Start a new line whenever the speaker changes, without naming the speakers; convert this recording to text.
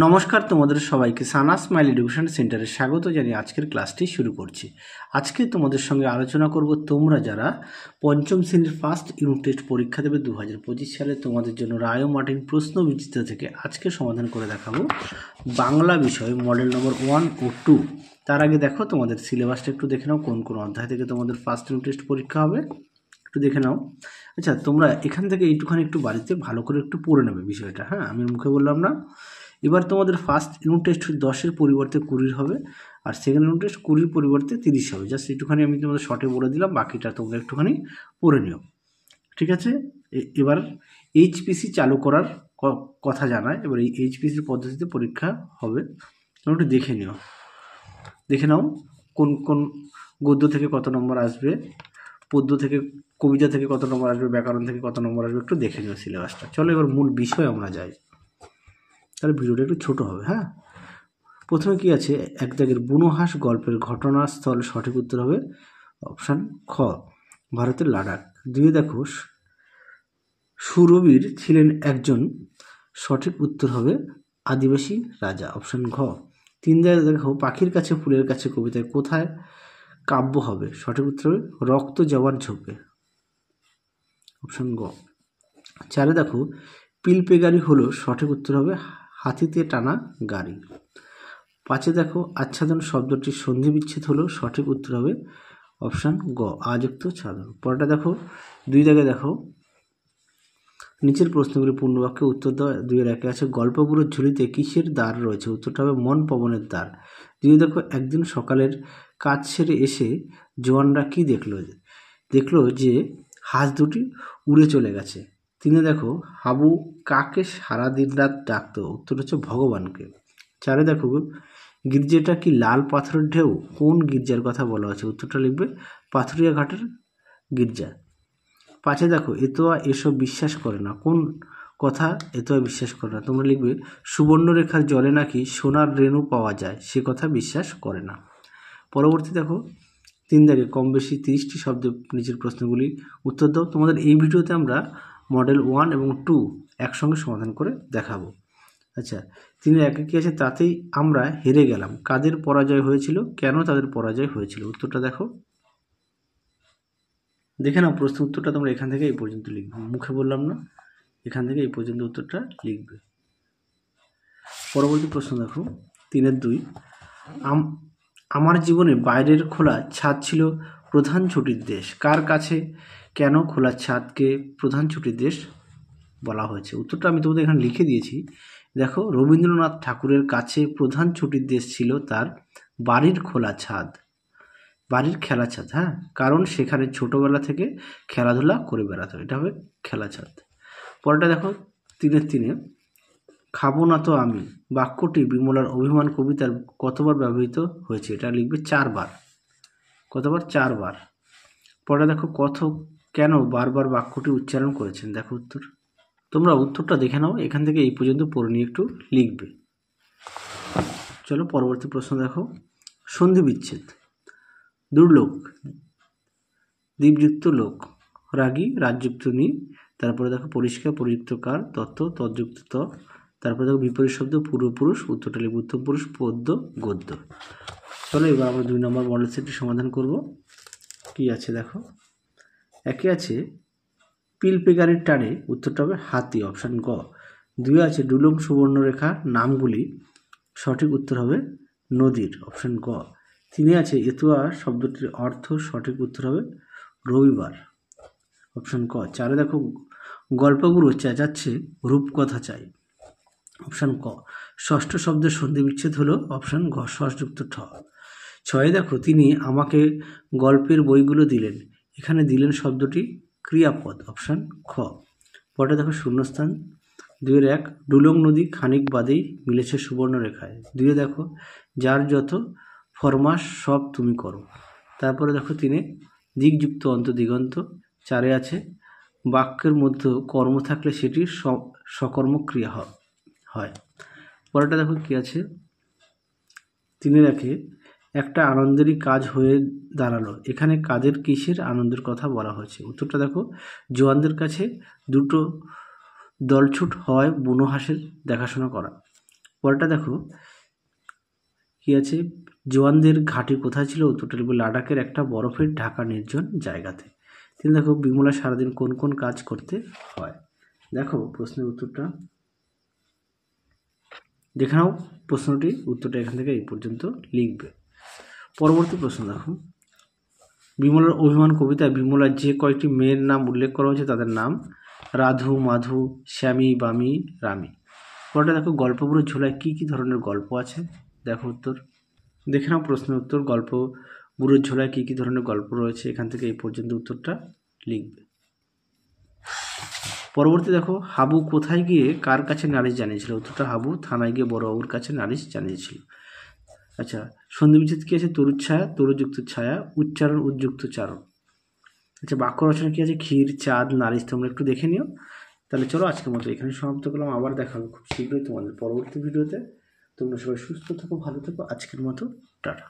নমস্কার তোমাদের সবাইকে সানা স্মাইল এডুকেশন সেন্টারে স্বাগত জানিয়ে আজকের ক্লাসটি শুরু করছি। আজকে তোমাদের সঙ্গে আলোচনা করব তোমরা যারা পঞ্চম শ্রেণীর ফার্স্ট ইউনিট টেস্ট পরীক্ষা দেবে 2025 সালে তোমাদের জন্য রায় মার্টিন প্রশ্ন বিচিত্র থেকে আজকে সমাধান করে দেখাবো বাংলা বিষয় মডেল নম্বর 1 ও 2। তার আগে দেখো তোমাদের সিলেবাসটা একটু দেখে নাও, কোন কোন অধ্যায় থেকে তোমাদের ফার্স্ট ইউনিট টেস্ট পরীক্ষা হবে একটু দেখে নাও। আচ্ছা, তোমরা এখান থেকে এইটুখানি একটু বাড়িতে ভালো করে একটু পড়ে নেবে বিষয়টা, হ্যাঁ, আমি মুখে বললাম না। এবার তোমাদের ফার্স্ট ইউনিট টেস্ট 10-এর পরিবর্তে 20 হবে, আর সেকেন্ড ইউনিট টেস্ট 20-এর পরিবর্তে 30 হবে। জাস্ট একটুখানি আমি তোমাদের শর্টে বলে দিলাম, বাকিটা তোমরা একটুখানি পড়ে নিও, ঠিক আছে। এবার এইচপিসি চালু করার কথা জানায়। এবার এই এইচপিসির পদ্ধতিতে পরীক্ষা হবে, তোমরা একটু দেখে নাও কোন কোন গদ্য থেকে কত নম্বর আসবে, পদ্য থেকে, কবিতা থেকে কত নম্বর আসবে, ব্যাকরণ থেকে কত নম্বর আসবে, একটু দেখে নিও সিলেবাসটা। চলো এবার মূল বিষয় আমরা যাই, তাহলে ভিডিওটা একটু ছোট হবে। হ্যাঁ, প্রথমে কি আছে, এক দাগের বুনোহাস গল্পের ঘটনাস্থল সঠিক উত্তর হবে অপশান খ, ভারতের লাদাখ। দুই দেখো, সুরবীর ছিলেন একজন, সঠিক উত্তর হবে আদিবাসী রাজা, অপশান ঘ। তিন দাগে দেখো, পাখির কাছে ফুলের কাছে কবিতায় কোথায় কাব্য হবে, সঠিক উত্তর হবে রক্ত জবার ঝোপে, অপশান গ। চারে দেখো, পিলপে গাড়ি হলো, সঠিক উত্তর হবে হাতিতে টানা গাড়ি। পাঁচে দেখো, আচ্ছাদন শব্দটির সন্ধি বিচ্ছেদ হলো, সঠিক উত্তর হবে অপশান গ আযুক্ত ছাদন। পরেরটা দেখো, দুই দাগে দেখো, নিচের প্রশ্নগুলি পূর্ণবাক্যে উত্তর দেওয়া। 2-এর 1-এ আছে, গল্পগুলোর ঝুলিতে কিসের দ্বার রয়েছে, উত্তরটা হবে মন পবনের দ্বার। 2 দেখো, একদিন সকালের কাজ সেরে এসে জোয়ানরা কি দেখলো যে হাঁস দুটি উড়ে চলে গেছে। 3-এ দেখো, হাবু কাকে সারা দিন রাত ডাকতো, উত্তর হচ্ছে ভগবানকে। 4-এ দেখো, গির্জাটা কি লাল পাথরের ঢেউ, কোন গির্জার কথা বলা হয়েছে, উত্তরটা লিখবে পাথুরিয়া ঘাটের গির্জা। 5-এ দেখো, এতোয়া এসব বিশ্বাস করে না, কোন কথা এতোয়া বিশ্বাস করে না, তোমরা লিখবে সুবর্ণরেখার জলে নাকি সোনার রেণু পাওয়া যায়, সে কথা বিশ্বাস করে না। পরবর্তী দেখো, 3 দাগে কম বেশি 30টি শব্দে নিচের প্রশ্নগুলি উত্তর দাও। তোমাদের এই ভিডিওতে আমরা মডেল 1 এবং 2 একসঙ্গে সমাধান করে দেখাবো। আচ্ছা, 3-এর 1-এ কি আছে, তাতেই আমরা হেরে গেলাম, কাদের পরাজয় হয়েছিল, কেন তাদের পরাজয় হয়েছিল, উত্তরটা দেখে নাও। প্রশ্ন উত্তরটা তোমরা এখান থেকে এই পর্যন্ত লিখবে, মুখে বললাম না, এখান থেকে এই পর্যন্ত উত্তরটা লিখবে। পরবর্তী প্রশ্ন দেখো, 3-এর 2, আমার জীবনে বাইরের খোলা ছাদ ছিল প্রধান ছুটির দেশ, কার কাছে কেন খোলা ছাদকে প্রধান ছুটির দেশ বলা হয়েছে, উত্তরটা আমি তোমাদের এখানে লিখে দিয়েছি। দেখো, রবীন্দ্রনাথ ঠাকুরের কাছে প্রধান ছুটির দেশ ছিল তার বাড়ির খোলা ছাদ, বাড়ির খেলা ছাদ, হ্যাঁ, কারণ সেখানে ছোটবেলা থেকে খেলাধুলা করে বেড়াতো, এটা হবে খেলা ছাদ। পরেরটা দেখো, 3-এর 3-এ, খাবো না তো আমি বাক্যটি বিমলার অভিমান কবিতার কতবার ব্যবহৃত হয়েছে, এটা লিখবে 4 বার, কতবার, 4 বার। পরে দেখো, কেন বারবার বাক্যটি উচ্চারণ করেছেন, দেখো উত্তর, তোমরা উত্তরটা দেখে নাও, এখান থেকে এই পর্যন্ত পড়ে নিয়ে একটু লিখবে। চলো পরবর্তী প্রশ্ন দেখো, সন্ধি বিচ্ছেদ। দুর্লোক, দ্বীপযুক্ত লোক, রাগী, রাজযুক্ত নি, তারপরে দেখো পরিষ্কার, পরিযুক্ত কার, তত্ত্ব, তৎযুক্ত ত, তারপরে দেখো বিপরীত শব্দ পূর্বপুরুষ, উত্তরটা লিখবে উত্তম পুরুষ, পদ্য, গদ্য। চলো এবার আমরা 2 নম্বর মডেল সেটটি সমাধান করব। কি আছে দেখো, 1-এ আছে পিলপে গাড়ির টানে, উত্তরটা হবে হাতি, অপশান গ। 2-এ আছে ডুলুং সুবর্ণরেখা নামগুলি, সঠিক উত্তর হবে নদীর, অপশান গ। 3-এ আছে এতুয়া শব্দটির অর্থ, সঠিক উত্তর হবে রবিবার, অপশান ক। 4-এ দেখো, গল্পগুলো চেঁচাচ্ছে রূপকথা চাই, অপশান ক। ষষ্ঠ শব্দের সন্ধি বিচ্ছেদ হলো, অপশান ঘ ষষ্ঠযুক্ত ঠ। 6-এ দেখো, তিনি আমাকে গল্পের বইগুলো দিলেন, এখানে দিলেন শব্দটি ক্রিয়াপদ, অপশান খ। পরে দেখো শূন্যস্থান। 2-এর 1, ডুলং নদী খানিক বাদেই মিলেছে সুবর্ণরেখায়। 2-এ দেখো, যার যত ফরমাস সব তুমি করো। তারপরে দেখো 3-এ দিকযুক্ত অন্তদিগন্ত। 4-এ আছে বাক্যের মধ্যে কর্ম থাকলে সেটি সকর্ম ক্রিয়া হয়। পরেরটা দেখো কি আছে, 3-এর 1-এ, একটা আনন্দেরই কাজ হয়ে দাঁড়ালো, এখানে কাদের কিসের আনন্দের কথা বলা হয়েছে, উত্তরটা দেখো জোয়ানদের কাছে দুটো দলছুট হয় বুনো হাঁসের দেখাশোনা করা। পরেরটা দেখো কি আছে, জওয়ানদের ঘাঁটি কোথায় ছিল? উত্তরটা লিখবে লাদাখের একটা বরফের ঢাকা নির্জন জায়গাতে। তিনি দেখো বিমলা সারাদিন কোন কোন কাজ করতে হয়? দেখো প্রশ্নের উত্তরটা দেখে নাও, প্রশ্নটি উত্তরটা এখান থেকে এই পর্যন্ত লিখবে। পরবর্তী প্রশ্ন দেখো, বিমলার অভিমান কবিতায় বিমলার যে কয়েকটি মেয়ের নাম উল্লেখ করা হয়েছে তাদের নাম? রাধু, মাধু, শ্যামী, বামী, রামী। পরেরটা দেখো, গল্পগুলোর ঝোলায় কি কি ধরনের গল্প আছে? দেখো উত্তর দেখে নাও, প্রশ্নের উত্তর গল্প বুড়োর ঝোলায় কি কি ধরনের গল্প রয়েছে? এখান থেকে এই পর্যন্ত উত্তরটা লিখবে। পরবর্তী দেখো, হাবু কোথায় গিয়ে কার কাছে নালিশ জানিয়েছিল? উত্তরটা হাবু থানায় গিয়ে বড়বাবুর কাছে নালিশ জানিয়েছিল। আচ্ছা, সন্ধি বিচ্ছেদ কি আছে? তরুর ছায়া, তরুযুক্ত ছায়া, উচ্চারণ, উদ্যুক্ত চারণ। আচ্ছা, বাক্য রচনা কি আছে? ক্ষীর, চাঁদ, নালিশ। তোমরা একটু দেখে নিও। তাহলে চলো আজকের মতো এখানে সমাপ্ত করলাম, আবার দেখা হবে খুব শীঘ্রই তোমাদের পরবর্তী ভিডিওতে। তোমরা সবাই সুস্থ থাকো, ভালো থাকো। আজকের মতো টাটা।